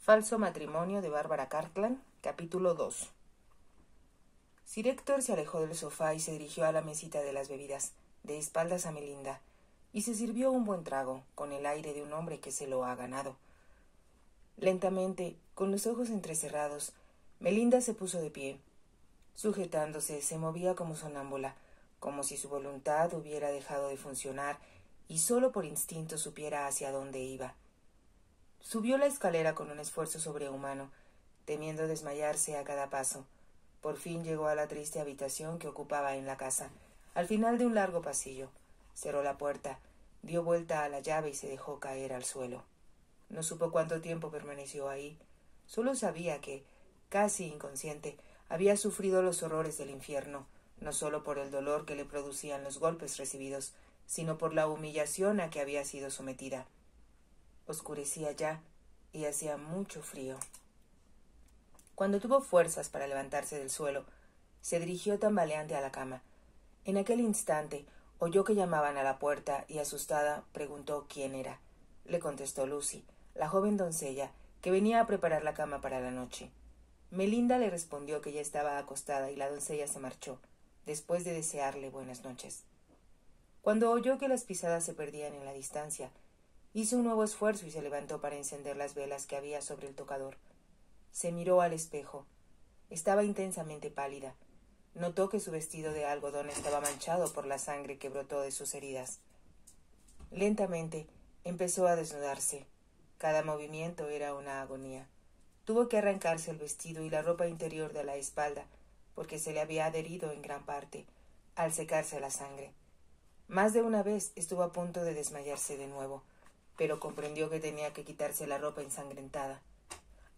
Falso matrimonio de Bárbara Cartland, capítulo 2. Sir Héctor se alejó del sofá y se dirigió a la mesita de las bebidas, de espaldas a Melinda, y se sirvió un buen trago, con el aire de un hombre que se lo ha ganado. Lentamente, con los ojos entrecerrados, Melinda se puso de pie. Sujetándose, se movía como sonámbula, como si su voluntad hubiera dejado de funcionar y solo por instinto supiera hacia dónde iba. Subió la escalera con un esfuerzo sobrehumano, temiendo desmayarse a cada paso. Por fin llegó a la triste habitación que ocupaba en la casa, al final de un largo pasillo. Cerró la puerta, dio vuelta a la llave y se dejó caer al suelo. No supo cuánto tiempo permaneció ahí. Solo sabía que, casi inconsciente, había sufrido los horrores del infierno, no solo por el dolor que le producían los golpes recibidos, sino por la humillación a que había sido sometida. Oscurecía ya y hacía mucho frío. Cuando tuvo fuerzas para levantarse del suelo, se dirigió tambaleante a la cama. En aquel instante oyó que llamaban a la puerta y, asustada, preguntó quién era. Le contestó Lucy, la joven doncella, que venía a preparar la cama para la noche. Melinda le respondió que ya estaba acostada y la doncella se marchó, después de desearle buenas noches. Cuando oyó que las pisadas se perdían en la distancia, hizo un nuevo esfuerzo y se levantó para encender las velas que había sobre el tocador. Se miró al espejo. Estaba intensamente pálida. Notó que su vestido de algodón estaba manchado por la sangre que brotó de sus heridas. Lentamente empezó a desnudarse. Cada movimiento era una agonía. Tuvo que arrancarse el vestido y la ropa interior de la espalda, porque se le había adherido en gran parte, al secarse la sangre. Más de una vez estuvo a punto de desmayarse de nuevo, pero comprendió que tenía que quitarse la ropa ensangrentada.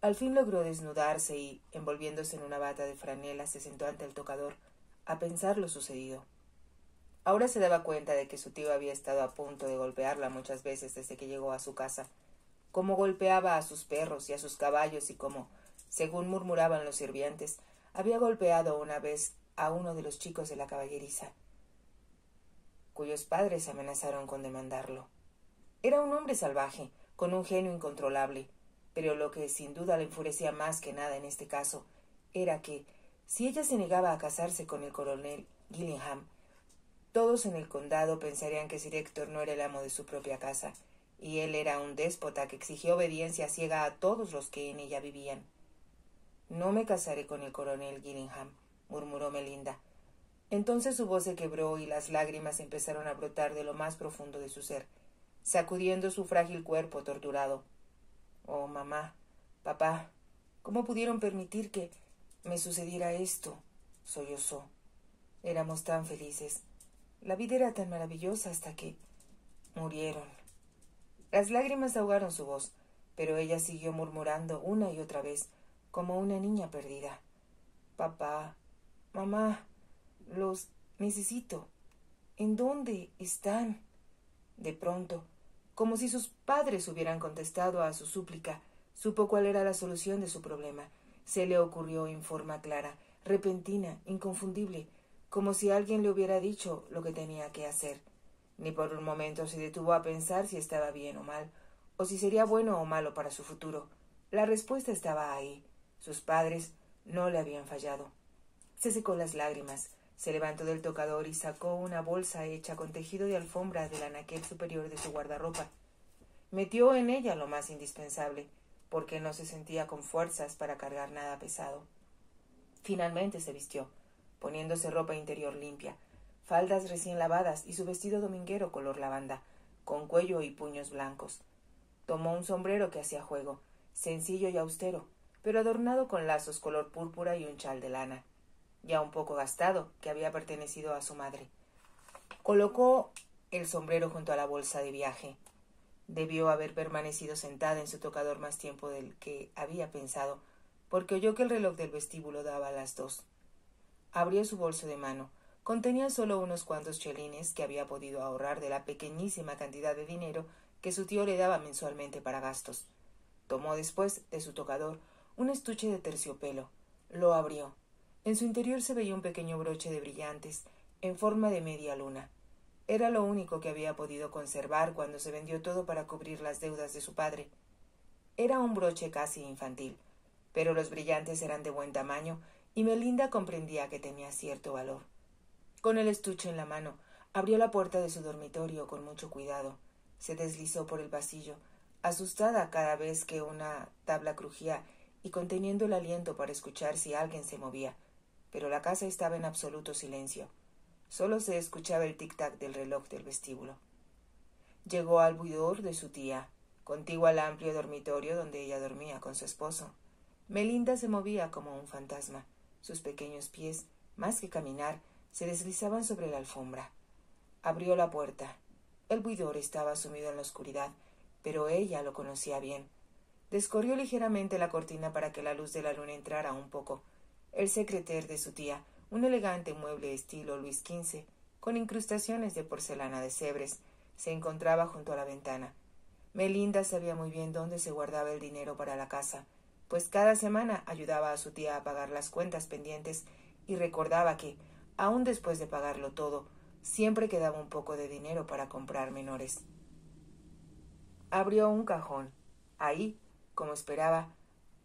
Al fin logró desnudarse y, envolviéndose en una bata de franela, se sentó ante el tocador, a pensar lo sucedido. Ahora se daba cuenta de que su tío había estado a punto de golpearla muchas veces desde que llegó a su casa, como golpeaba a sus perros y a sus caballos y como, según murmuraban los sirvientes, había golpeado una vez a uno de los chicos de la caballeriza, cuyos padres amenazaron con demandarlo. Era un hombre salvaje, con un genio incontrolable, pero lo que sin duda le enfurecía más que nada en este caso era que, si ella se negaba a casarse con el coronel Gillingham, todos en el condado pensarían que Sir Héctor no era el amo de su propia casa, y él era un déspota que exigía obediencia ciega a todos los que en ella vivían. «No me casaré con el coronel Gillingham», murmuró Melinda. Entonces su voz se quebró y las lágrimas empezaron a brotar de lo más profundo de su ser, sacudiendo su frágil cuerpo torturado. «Oh, mamá, papá, ¿cómo pudieron permitir que me sucediera esto?», sollozó. «Éramos tan felices. La vida era tan maravillosa hasta que murieron». Las lágrimas ahogaron su voz, pero ella siguió murmurando una y otra vez, como una niña perdida. «Papá, mamá, los necesito. ¿En dónde están?». De pronto, como si sus padres hubieran contestado a su súplica, supo cuál era la solución de su problema. Se le ocurrió en forma clara, repentina, inconfundible, como si alguien le hubiera dicho lo que tenía que hacer. Ni por un momento se detuvo a pensar si estaba bien o mal, o si sería bueno o malo para su futuro. La respuesta estaba ahí. Sus padres no le habían fallado. Se secó las lágrimas, se levantó del tocador y sacó una bolsa hecha con tejido de alfombra del anaquel superior de su guardarropa. Metió en ella lo más indispensable, porque no se sentía con fuerzas para cargar nada pesado. Finalmente se vistió, poniéndose ropa interior limpia, faldas recién lavadas y su vestido dominguero color lavanda, con cuello y puños blancos. Tomó un sombrero que hacía juego, sencillo y austero, pero adornado con lazos color púrpura y un chal de lana, ya un poco gastado, que había pertenecido a su madre. Colocó el sombrero junto a la bolsa de viaje. Debió haber permanecido sentada en su tocador más tiempo del que había pensado, porque oyó que el reloj del vestíbulo daba las 2. Abrió su bolso de mano. Contenía solo unos cuantos chelines que había podido ahorrar de la pequeñísima cantidad de dinero que su tío le daba mensualmente para gastos. Tomó después de su tocador un estuche de terciopelo. Lo abrió. En su interior se veía un pequeño broche de brillantes, en forma de media luna. Era lo único que había podido conservar cuando se vendió todo para cubrir las deudas de su padre. Era un broche casi infantil, pero los brillantes eran de buen tamaño y Melinda comprendía que tenía cierto valor. Con el estuche en la mano, abrió la puerta de su dormitorio con mucho cuidado. Se deslizó por el pasillo, asustada cada vez que una tabla crujía y conteniendo el aliento para escuchar si alguien se movía, pero la casa estaba en absoluto silencio. Solo se escuchaba el tic-tac del reloj del vestíbulo. Llegó al boudoir de su tía, contiguo al amplio dormitorio donde ella dormía con su esposo. Melinda se movía como un fantasma. Sus pequeños pies, más que caminar, se deslizaban sobre la alfombra. Abrió la puerta. El boudoir estaba sumido en la oscuridad, pero ella lo conocía bien. Descorrió ligeramente la cortina para que la luz de la luna entrara un poco. El secrétaire de su tía, un elegante mueble estilo Luis XV, con incrustaciones de porcelana de Sèvres, se encontraba junto a la ventana. Melinda sabía muy bien dónde se guardaba el dinero para la casa, pues cada semana ayudaba a su tía a pagar las cuentas pendientes y recordaba que, aun después de pagarlo todo, siempre quedaba un poco de dinero para comprar menores. Abrió un cajón. Ahí, como esperaba,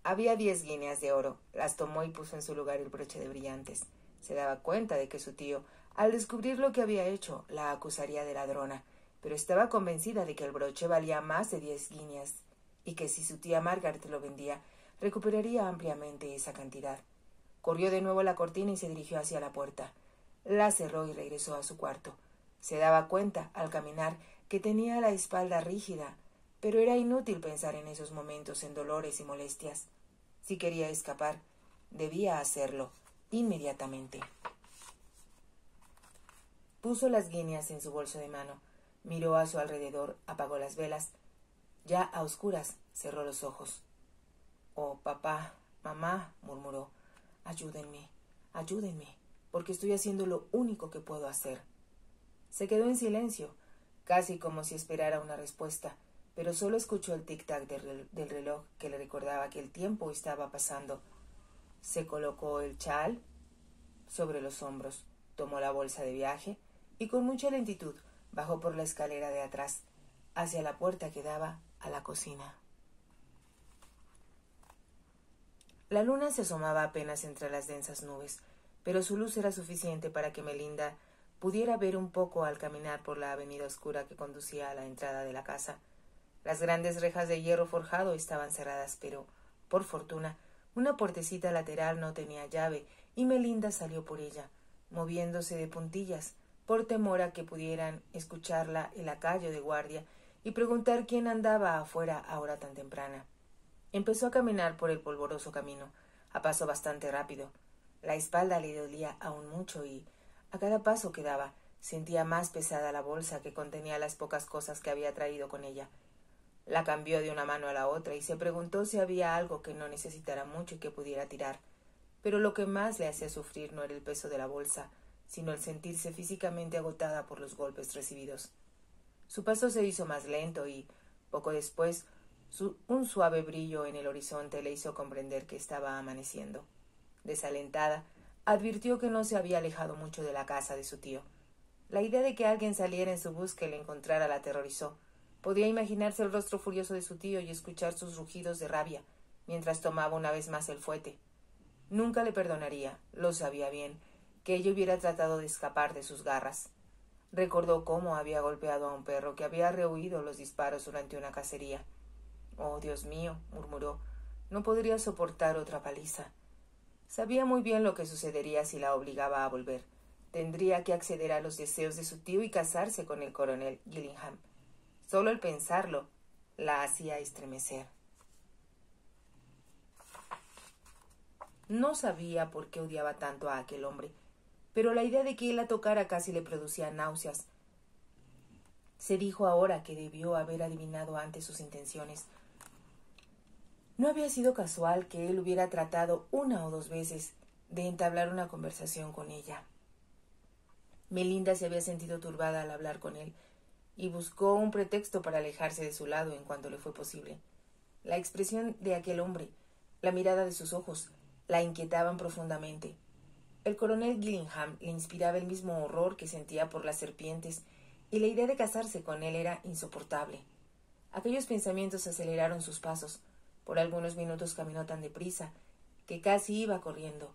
había 10 guineas de oro. Las tomó y puso en su lugar el broche de brillantes. Se daba cuenta de que su tío, al descubrir lo que había hecho, la acusaría de ladrona, pero estaba convencida de que el broche valía más de 10 guineas y que si su tía Margaret lo vendía, recuperaría ampliamente esa cantidad. Corrió de nuevo la cortina y se dirigió hacia la puerta. La cerró y regresó a su cuarto. Se daba cuenta, al caminar, que tenía la espalda rígida, pero era inútil pensar en esos momentos en dolores y molestias. Si quería escapar, debía hacerlo inmediatamente. Puso las guineas en su bolso de mano, miró a su alrededor, apagó las velas. Ya a oscuras, cerró los ojos. «Oh, papá, mamá», murmuró, «ayúdenme, ayúdenme, porque estoy haciendo lo único que puedo hacer». Se quedó en silencio, casi como si esperara una respuesta, pero solo escuchó el tic-tac del reloj que le recordaba que el tiempo estaba pasando. Se colocó el chal sobre los hombros, tomó la bolsa de viaje y con mucha lentitud bajó por la escalera de atrás, hacia la puerta que daba a la cocina. La luna se asomaba apenas entre las densas nubes, pero su luz era suficiente para que Melinda pudiera ver un poco al caminar por la avenida oscura que conducía a la entrada de la casa. Las grandes rejas de hierro forjado estaban cerradas, pero, por fortuna, una puertecita lateral no tenía llave y Melinda salió por ella, moviéndose de puntillas, por temor a que pudieran escucharla el lacayo de guardia y preguntar quién andaba afuera a hora tan temprana. Empezó a caminar por el polvoroso camino, a paso bastante rápido. La espalda le dolía aún mucho y, a cada paso que daba, sentía más pesada la bolsa que contenía las pocas cosas que había traído con ella. La cambió de una mano a la otra y se preguntó si había algo que no necesitara mucho y que pudiera tirar. Pero lo que más le hacía sufrir no era el peso de la bolsa, sino el sentirse físicamente agotada por los golpes recibidos. Su paso se hizo más lento y, poco después, un suave brillo en el horizonte le hizo comprender que estaba amaneciendo. Desalentada, advirtió que no se había alejado mucho de la casa de su tío. La idea de que alguien saliera en su busca y le encontrara la aterrorizó. Podía imaginarse el rostro furioso de su tío y escuchar sus rugidos de rabia, mientras tomaba una vez más el fuete. Nunca le perdonaría, lo sabía bien, que ella hubiera tratado de escapar de sus garras. Recordó cómo había golpeado a un perro que había rehuido los disparos durante una cacería. «Oh, Dios mío», murmuró, «no podría soportar otra paliza». Sabía muy bien lo que sucedería si la obligaba a volver. Tendría que acceder a los deseos de su tío y casarse con el coronel Gillingham. Solo el pensarlo la hacía estremecer. No sabía por qué odiaba tanto a aquel hombre, pero la idea de que él la tocara casi le producía náuseas. Se dijo ahora que debió haber adivinado antes sus intenciones. No había sido casual que él hubiera tratado una o dos veces de entablar una conversación con ella. Melinda se había sentido turbada al hablar con él y buscó un pretexto para alejarse de su lado en cuanto le fue posible. La expresión de aquel hombre, la mirada de sus ojos, la inquietaban profundamente. El coronel Gillingham le inspiraba el mismo horror que sentía por las serpientes y la idea de casarse con él era insoportable. Aquellos pensamientos aceleraron sus pasos. Por algunos minutos caminó tan deprisa que casi iba corriendo,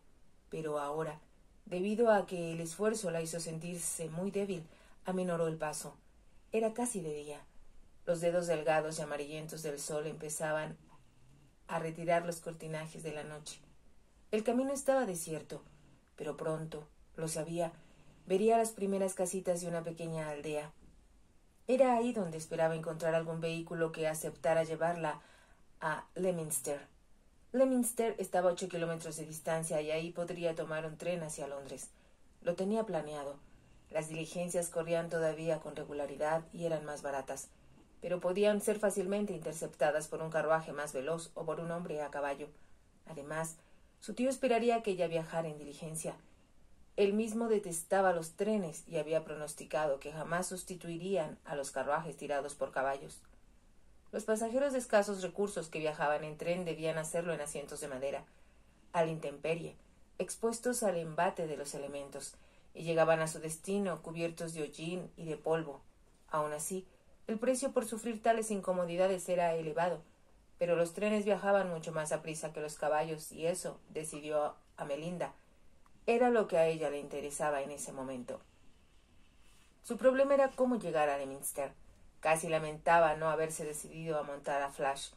pero ahora, debido a que el esfuerzo la hizo sentirse muy débil, aminoró el paso. Era casi de día. Los dedos delgados y amarillentos del sol empezaban a retirar los cortinajes de la noche. El camino estaba desierto, pero pronto, lo sabía, vería las primeras casitas de una pequeña aldea. Era ahí donde esperaba encontrar algún vehículo que aceptara llevarla a Leominster. Leominster estaba a 8 kilómetros de distancia y ahí podría tomar un tren hacia Londres. Lo tenía planeado. Las diligencias corrían todavía con regularidad y eran más baratas, pero podían ser fácilmente interceptadas por un carruaje más veloz o por un hombre a caballo. Además, su tío esperaría que ella viajara en diligencia. Él mismo detestaba los trenes y había pronosticado que jamás sustituirían a los carruajes tirados por caballos. Los pasajeros de escasos recursos que viajaban en tren debían hacerlo en asientos de madera, a la intemperie, expuestos al embate de los elementos, y llegaban a su destino cubiertos de hollín y de polvo. Aun así, el precio por sufrir tales incomodidades era elevado, pero los trenes viajaban mucho más aprisa que los caballos y eso, decidió Amelinda, era lo que a ella le interesaba en ese momento. Su problema era cómo llegar a Leominster. Casi lamentaba no haberse decidido a montar a Flash,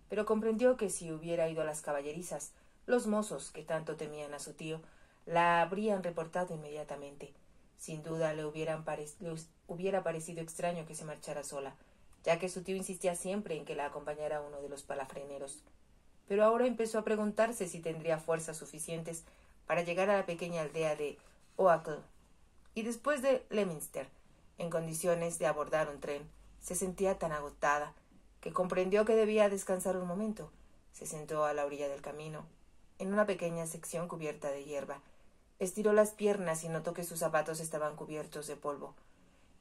pero comprendió que si hubiera ido a las caballerizas, los mozos, que tanto temían a su tío, la habrían reportado inmediatamente. Sin duda le hubiera parecido extraño que se marchara sola, ya que su tío insistía siempre en que la acompañara uno de los palafreneros. Pero ahora empezó a preguntarse si tendría fuerzas suficientes para llegar a la pequeña aldea de Oakle, y después de Leominster, en condiciones de abordar un tren. Se sentía tan agotada que comprendió que debía descansar un momento. Se sentó a la orilla del camino, en una pequeña sección cubierta de hierba. Estiró las piernas y notó que sus zapatos estaban cubiertos de polvo.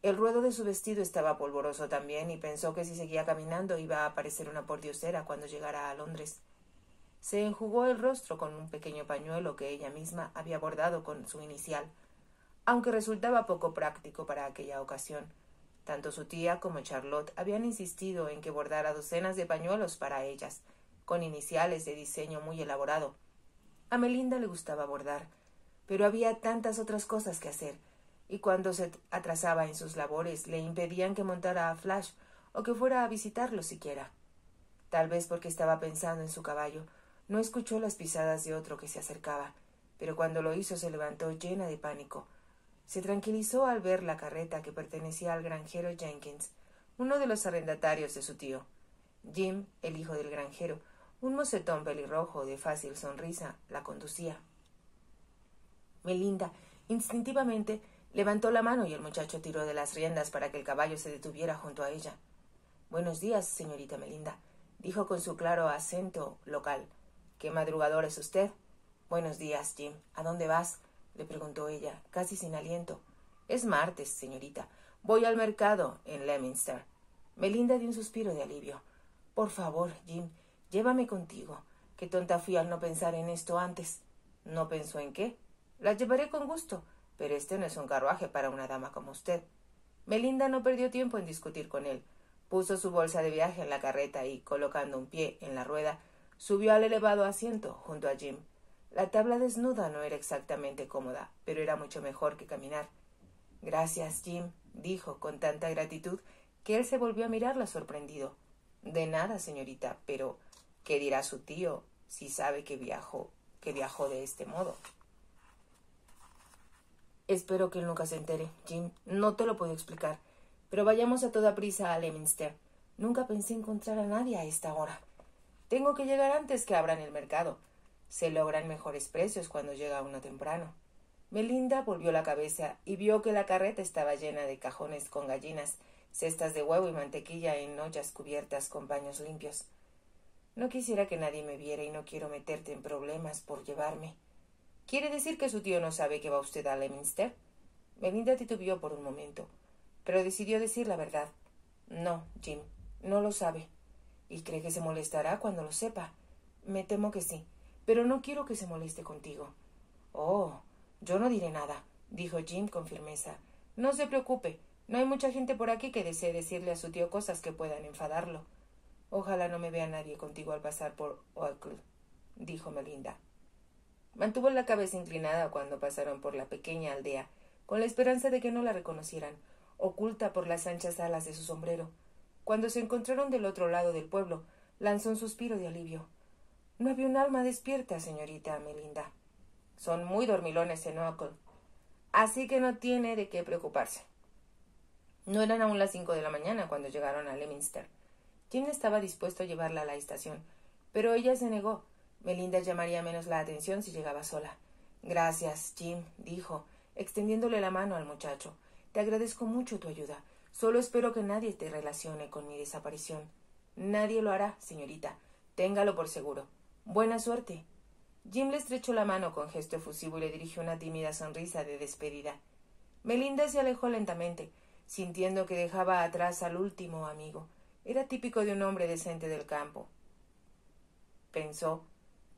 El ruedo de su vestido estaba polvoroso también y pensó que si seguía caminando iba a aparecer una pordiosera cuando llegara a Londres. Se enjugó el rostro con un pequeño pañuelo que ella misma había bordado con su inicial, aunque resultaba poco práctico para aquella ocasión. Tanto su tía como Charlotte habían insistido en que bordara docenas de pañuelos para ellas, con iniciales de diseño muy elaborado. A Melinda le gustaba bordar, pero había tantas otras cosas que hacer, y cuando se atrasaba en sus labores le impedían que montara a Flash o que fuera a visitarlo siquiera. Tal vez porque estaba pensando en su caballo, no escuchó las pisadas de otro que se acercaba, pero cuando lo hizo se levantó llena de pánico. Se tranquilizó al ver la carreta que pertenecía al granjero Jenkins, uno de los arrendatarios de su tío. Jim, el hijo del granjero, un mocetón pelirrojo de fácil sonrisa, la conducía. Melinda, instintivamente, levantó la mano y el muchacho tiró de las riendas para que el caballo se detuviera junto a ella. «Buenos días, señorita Melinda», dijo con su claro acento local. «¿Qué madrugador es usted?» «Buenos días, Jim. ¿A dónde vas?», le preguntó ella, casi sin aliento. «Es martes, señorita. Voy al mercado en Leominster». Melinda dio un suspiro de alivio. «Por favor, Jim, llévame contigo. Qué tonta fui al no pensar en esto antes». «¿No pensó en qué?» «La llevaré con gusto, pero este no es un carruaje para una dama como usted». Melinda no perdió tiempo en discutir con él. Puso su bolsa de viaje en la carreta y, colocando un pie en la rueda, subió al elevado asiento junto a Jim. La tabla desnuda no era exactamente cómoda, pero era mucho mejor que caminar. «Gracias, Jim», dijo con tanta gratitud que él se volvió a mirarla sorprendido. «De nada, señorita, pero ¿qué dirá su tío si sabe que viajó de este modo?» «Espero que él nunca se entere, Jim. No te lo puedo explicar. Pero vayamos a toda prisa a Leominster. Nunca pensé encontrar a nadie a esta hora. Tengo que llegar antes que abran el mercado. Se logran mejores precios cuando llega uno temprano». Melinda volvió la cabeza y vio que la carreta estaba llena de cajones con gallinas, cestas de huevo y mantequilla en ollas cubiertas con paños limpios. «No quisiera que nadie me viera y no quiero meterte en problemas por llevarme». «¿Quiere decir que su tío no sabe que va usted a Leominster?» Melinda titubeó por un momento, pero decidió decir la verdad. «No, Jim, no lo sabe». «¿Y cree que se molestará cuando lo sepa?» «Me temo que sí, pero no quiero que se moleste contigo». «Oh, yo no diré nada», dijo Jim con firmeza. «No se preocupe, no hay mucha gente por aquí que desee decirle a su tío cosas que puedan enfadarlo». Ojalá no me vea nadie contigo al pasar por Oakville, dijo Melinda. Mantuvo la cabeza inclinada cuando pasaron por la pequeña aldea, con la esperanza de que no la reconocieran, oculta por las anchas alas de su sombrero. Cuando se encontraron del otro lado del pueblo, lanzó un suspiro de alivio. No había un alma despierta, señorita Melinda. Son muy dormilones en Oakville, así que no tiene de qué preocuparse. No eran aún las 5 de la mañana cuando llegaron a Leominster. Jim estaba dispuesto a llevarla a la estación, pero ella se negó. Melinda llamaría menos la atención si llegaba sola. Gracias, Jim, dijo, extendiéndole la mano al muchacho. Te agradezco mucho tu ayuda. Solo espero que nadie te relacione con mi desaparición. Nadie lo hará, señorita. Téngalo por seguro. Buena suerte. Jim le estrechó la mano con gesto efusivo y le dirigió una tímida sonrisa de despedida. Melinda se alejó lentamente, sintiendo que dejaba atrás al último amigo. Era típico de un hombre decente del campo. Pensó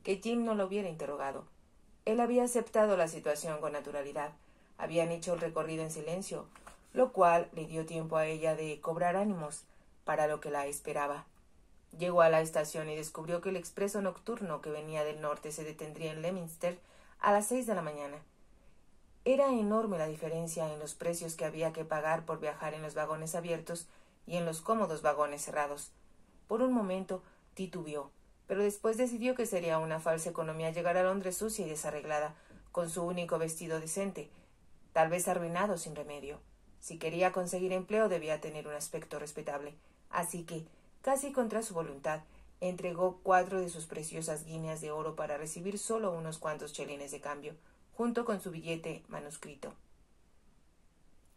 que Jim no lo hubiera interrogado. Él había aceptado la situación con naturalidad. Habían hecho el recorrido en silencio, lo cual le dio tiempo a ella de cobrar ánimos para lo que la esperaba. Llegó a la estación y descubrió que el expreso nocturno que venía del norte se detendría en Leominster a las 6 de la mañana. Era enorme la diferencia en los precios que había que pagar por viajar en los vagones abiertos y en los cómodos vagones cerrados. Por un momento titubeó, pero después decidió que sería una falsa economía llegar a Londres sucia y desarreglada, con su único vestido decente, tal vez arruinado sin remedio. Si quería conseguir empleo debía tener un aspecto respetable, así que, casi contra su voluntad, entregó 4 de sus preciosas guineas de oro para recibir solo unos cuantos chelines de cambio, junto con su billete manuscrito.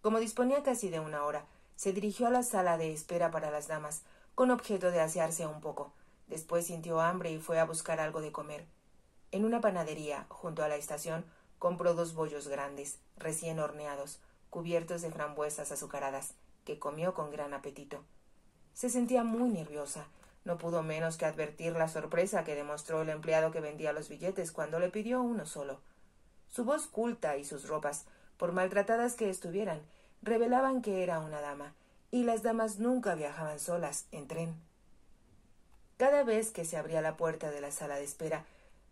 Como disponía casi de una hora, se dirigió a la sala de espera para las damas, con objeto de asearse un poco. Después sintió hambre y fue a buscar algo de comer. En una panadería, junto a la estación, compró 2 bollos grandes, recién horneados, cubiertos de frambuesas azucaradas, que comió con gran apetito. Se sentía muy nerviosa. No pudo menos que advertir la sorpresa que demostró el empleado que vendía los billetes cuando le pidió uno solo. Su voz culta y sus ropas, por maltratadas que estuvieran, revelaban que era una dama, y las damas nunca viajaban solas en tren. Cada vez que se abría la puerta de la sala de espera,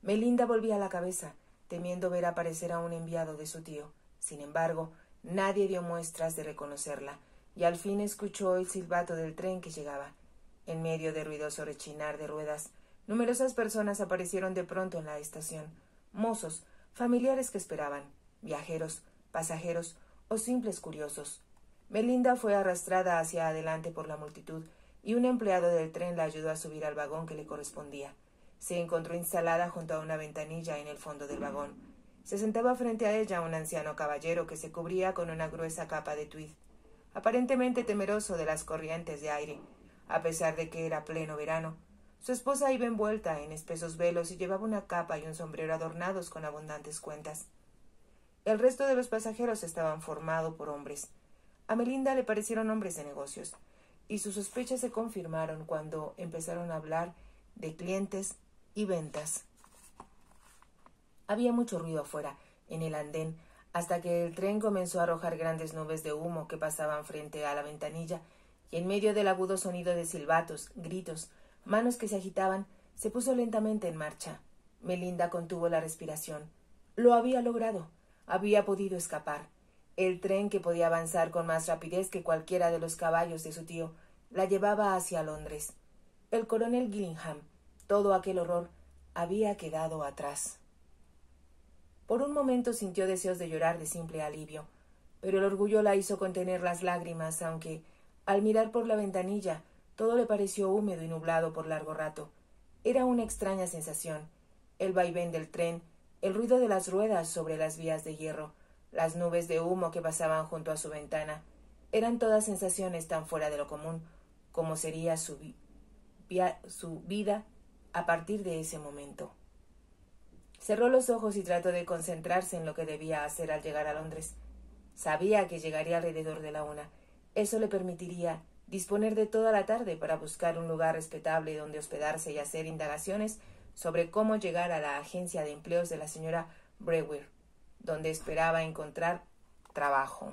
Melinda volvía la cabeza, temiendo ver aparecer a un enviado de su tío. Sin embargo, nadie dio muestras de reconocerla, y al fin escuchó el silbato del tren que llegaba. En medio de ruidoso rechinar de ruedas, numerosas personas aparecieron de pronto en la estación. Mozos, familiares que esperaban, viajeros, pasajeros o simples curiosos. Melinda fue arrastrada hacia adelante por la multitud, y un empleado del tren la ayudó a subir al vagón que le correspondía. Se encontró instalada junto a una ventanilla en el fondo del vagón. Se sentaba frente a ella un anciano caballero que se cubría con una gruesa capa de tweed, aparentemente temeroso de las corrientes de aire, a pesar de que era pleno verano. Su esposa iba envuelta en espesos velos y llevaba una capa y un sombrero adornados con abundantes cuentas. El resto de los pasajeros estaban formados por hombres. A Melinda le parecieron hombres de negocios, y sus sospechas se confirmaron cuando empezaron a hablar de clientes y ventas. Había mucho ruido afuera, en el andén, hasta que el tren comenzó a arrojar grandes nubes de humo que pasaban frente a la ventanilla, y en medio del agudo sonido de silbatos, gritos, manos que se agitaban, se puso lentamente en marcha. Melinda contuvo la respiración. Lo había logrado. Había podido escapar. El tren, que podía avanzar con más rapidez que cualquiera de los caballos de su tío, la llevaba hacia Londres. El coronel Gillingham, todo aquel horror, había quedado atrás. Por un momento sintió deseos de llorar de simple alivio, pero el orgullo la hizo contener las lágrimas, aunque, al mirar por la ventanilla, todo le pareció húmedo y nublado por largo rato. Era una extraña sensación. El vaivén del tren, el ruido de las ruedas sobre las vías de hierro, las nubes de humo que pasaban junto a su ventana, eran todas sensaciones tan fuera de lo común como sería su vida a partir de ese momento. Cerró los ojos y trató de concentrarse en lo que debía hacer al llegar a Londres. Sabía que llegaría alrededor de la 1. Eso le permitiría disponer de toda la tarde para buscar un lugar respetable donde hospedarse y hacer indagaciones sobre cómo llegar a la agencia de empleos de la señora Brewer, donde esperaba encontrar trabajo.